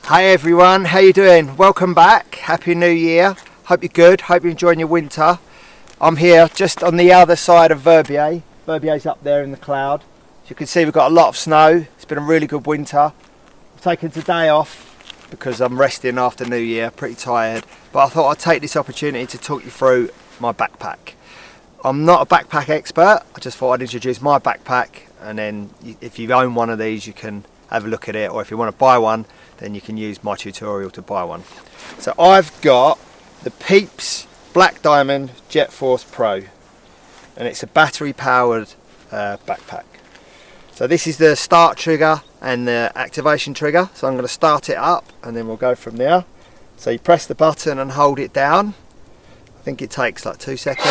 Hi everyone, how you doing? Welcome back. Happy New Year. Hope you're good. Hope you're enjoying your winter. I'm here just on the other side of Verbier. Verbier's up there in the cloud. As you can see, we've got a lot of snow. It's been a really good winter. I've taken today off because I'm resting after New Year, pretty tired. But I thought I'd take this opportunity to talk you through my backpack. I'm not a backpack expert. I just thought I'd introduce my backpack, and then if you own one of these, you can have a look at it, or if you want to buy one, then you can use my tutorial to buy one. So I've got the Peeps Black Diamond Jetforce Pro, and it's a battery powered backpack. So this is the start trigger and the activation trigger. So I'm going to start it up and then we'll go from there. So you press the button and hold it down. I think it takes like 2 seconds.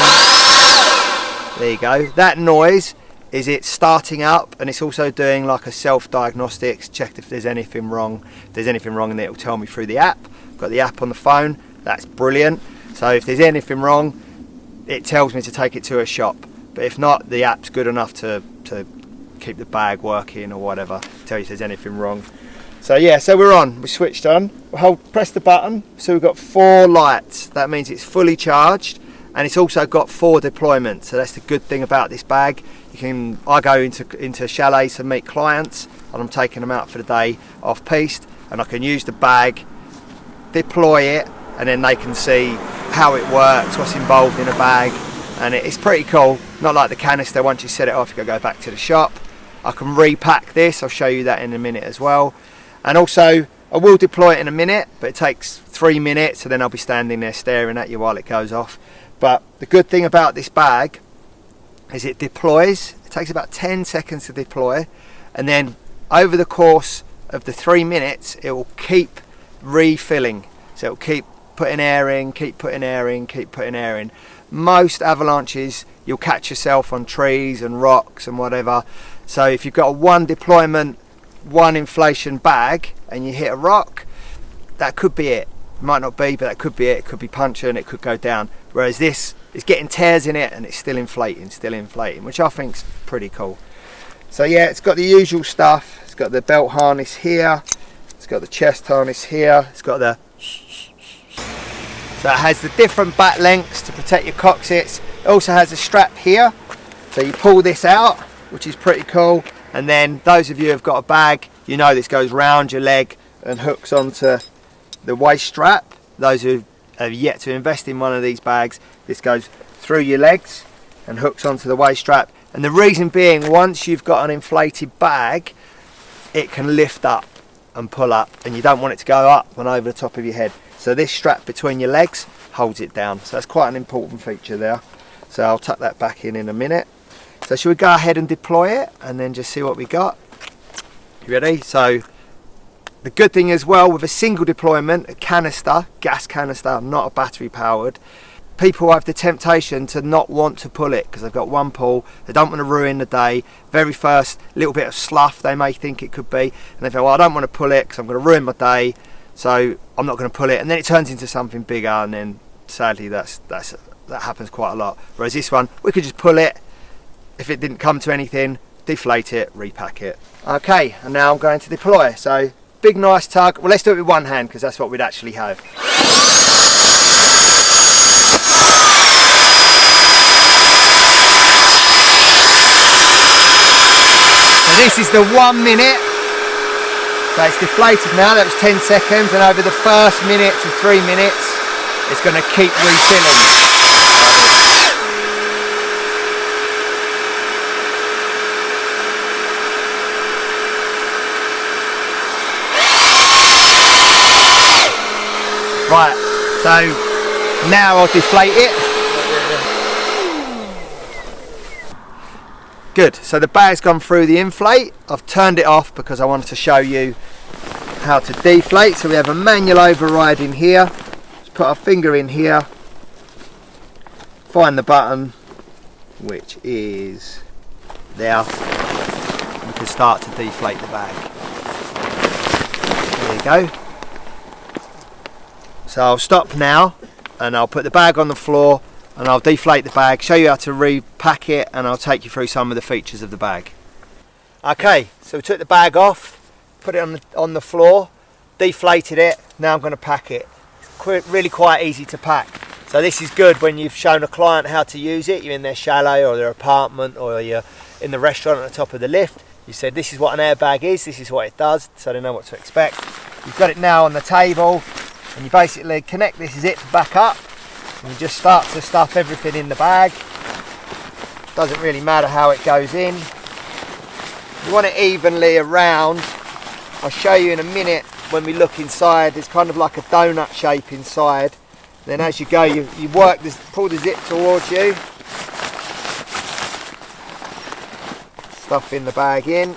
There you go. That noise is it starting up, and it's also doing like a self-diagnostics, check if there's anything wrong. If there's anything wrong, and it will tell me through the app. I've got the app on the phone. That's brilliant. So if there's anything wrong, it tells me to take it to a shop. But if not, the app's good enough to keep the bag working or whatever, tell you if there's anything wrong. So yeah, so we're on. We switched on. Press the button. So we've got 4 lights. That means it's fully charged, and it's also got 4 deployments. So that's the good thing about this bag. I go into chalets to meet clients, and I'm taking them out for the day off piste, and I can use the bag, deploy it, and then they can see how it works, what's involved in a bag, and it's pretty cool. Not like the canister. Once you set it off, you can go back to the shop. I can repack this. I'll show you that in a minute as well. And also, I will deploy it in a minute, but it takes 3 minutes, so then I'll be standing there staring at you while it goes off. But the good thing about this bag is it deploys. It takes about 10 seconds to deploy, and then over the course of the 3 minutes, it will keep refilling. So it will keep putting air in, keep putting air in, keep putting air in. Most avalanches, you'll catch yourself on trees and rocks and whatever. So if you've got a 1 deployment, 1 inflation bag, and you hit a rock, that could be it. Might not be, but that could be it. It could be puncturing, it could go down. Whereas this is getting tears in it, and it's still inflating, which I think's pretty cool. So yeah, it's got the usual stuff. It's got the belt harness here. It's got the chest harness here. It's got the... So it has the different back lengths to protect your coccyx. It also has a strap here. So you pull this out, which is pretty cool. And then those of you who've got a bag, you know this goes round your leg and hooks onto the waist strap. Those who have yet to invest in one of these bags, this goes through your legs and hooks onto the waist strap. And the reason being, once you've got an inflated bag, it can lift up and pull up, and you don't want it to go up and over the top of your head. So this strap between your legs holds it down. So that's quite an important feature there. So I'll tuck that back in a minute. So should we go ahead and deploy it and then just see what we got? You ready? So the good thing as well with a single deployment, a canister, gas canister, not a battery powered, people have the temptation to not want to pull it because they've got 1 pull, they don't want to ruin the day. Very first little bit of slough they may think it could be, and they think, well, I don't want to pull it because I'm going to ruin my day, so I'm not going to pull it, and then it turns into something bigger, and then sadly that happens quite a lot. Whereas this one, we could just pull it. If it didn't come to anything, deflate it, repack it. Okay, and now I'm going to deploy. So big nice tug. Well, let's do it with one hand because that's what we'd actually have. So this is the 1 minute. So it's deflated now. That was 10 seconds, and over the first minute to 3 minutes, it's going to keep refilling. Right, so now I'll deflate it. Good, so the bag's gone through the inflate. I've turned it off because I wanted to show you how to deflate. So we have a manual override in here. Just put our finger in here, find the button, which is there. We can start to deflate the bag. There you go. So I'll stop now and I'll put the bag on the floor and I'll deflate the bag, show you how to repack it, and I'll take you through some of the features of the bag. Okay, so we took the bag off, put it on the floor, deflated it, now I'm going to pack it. It's really quite easy to pack. So this is good when you've shown a client how to use it. You're in their chalet or their apartment, or you're in the restaurant at the top of the lift. You said this is what an airbag is, this is what it does, so they know what to expect. You've got it now on the table, and you basically connect this zip back up, and you just start to stuff everything in the bag. Doesn't really matter how it goes in. You want it evenly around. I'll show you in a minute when we look inside. It's kind of like a donut shape inside. Then as you go, you work this, pull the zip towards you. Stuff in the bag in.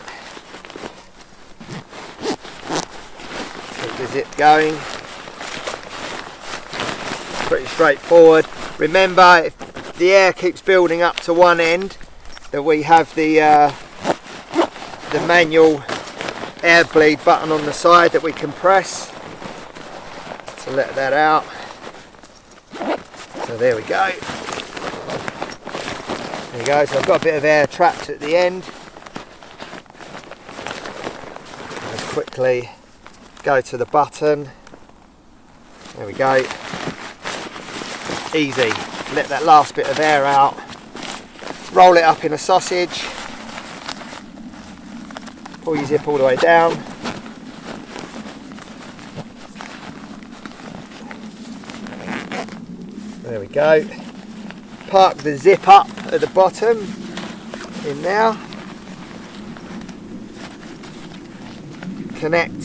Keep the zip going. Pretty straightforward. Remember, if the air keeps building up to one end, that we have the manual air bleed button on the side that we can press to let that out. So there we go. There you go. So I've got a bit of air trapped at the end. Let's quickly go to the button. There we go. Easy. Let that last bit of air out. Roll it up in a sausage. Pull your zip all the way down. There we go. Park the zip up at the bottom in now. Connect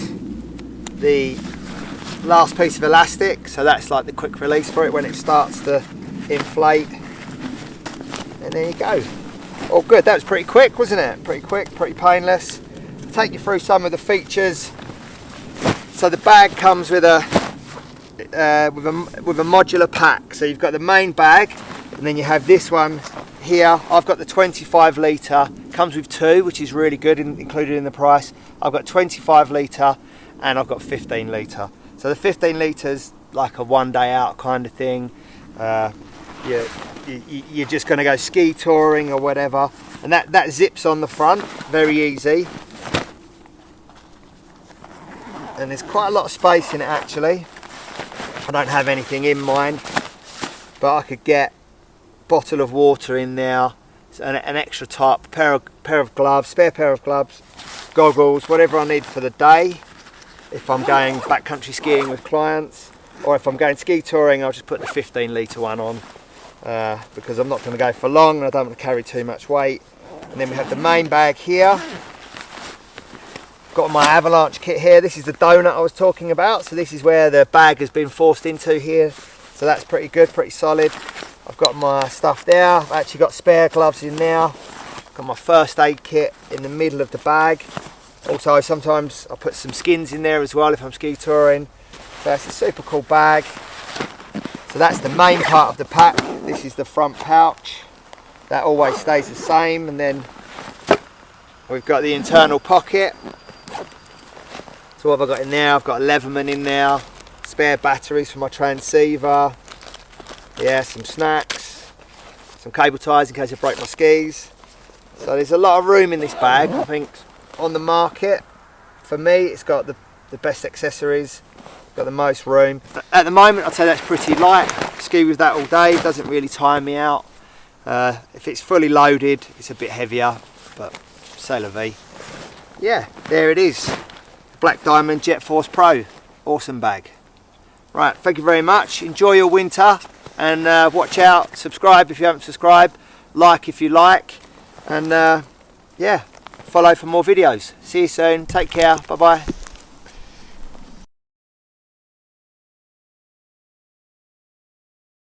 the last piece of elastic, so that's like the quick release for it when it starts to inflate. And there you go. All good. That was pretty quick, wasn't it? Pretty quick, pretty painless. I'll take you through some of the features. So the bag comes with a modular pack. So you've got the main bag, and then you have this one here. I've got the 25 litre, comes with two, which is really good, included in the price. I've got 25 litre and I've got 15 litre. So the 15 litres like a one day out kind of thing. You're just going to go ski touring or whatever, and that zips on the front, very easy. And there's quite a lot of space in it actually. I don't have anything in mind, but I could get a bottle of water in there, an extra top, pair of gloves, spare pair of gloves, goggles, whatever I need for the day. If I'm going backcountry skiing with clients, or if I'm going ski touring, I'll just put the 15 litre one on, because I'm not going to go for long and I don't want to carry too much weight. And then we have the main bag here. Got my avalanche kit here. This is the donut I was talking about. So this is where the bag has been forced into here. So that's pretty good, pretty solid. I've got my stuff there. I've actually got spare gloves in there. Got my first aid kit in the middle of the bag. Also, sometimes I put some skins in there as well if I'm ski touring. So that's a super cool bag. So that's the main part of the pack. This is the front pouch. That always stays the same. And then we've got the internal pocket. So what have I got in there? I've got a Leverman in there, spare batteries for my transceiver, yeah, some snacks, some cable ties in case I break my skis. So there's a lot of room in this bag. I think on the market, for me, it's got the best accessories, got the most room. At the moment, I'd say that's pretty light. Ski with that all day, doesn't really tire me out. If it's fully loaded, it's a bit heavier, but c'est la vie. Yeah, there it is. Black Diamond Jetforce Pro, awesome bag. Right, thank you very much. Enjoy your winter, and watch out. Subscribe if you haven't subscribed. Like if you like, and yeah, follow for more videos. See you soon. Take care. Bye bye.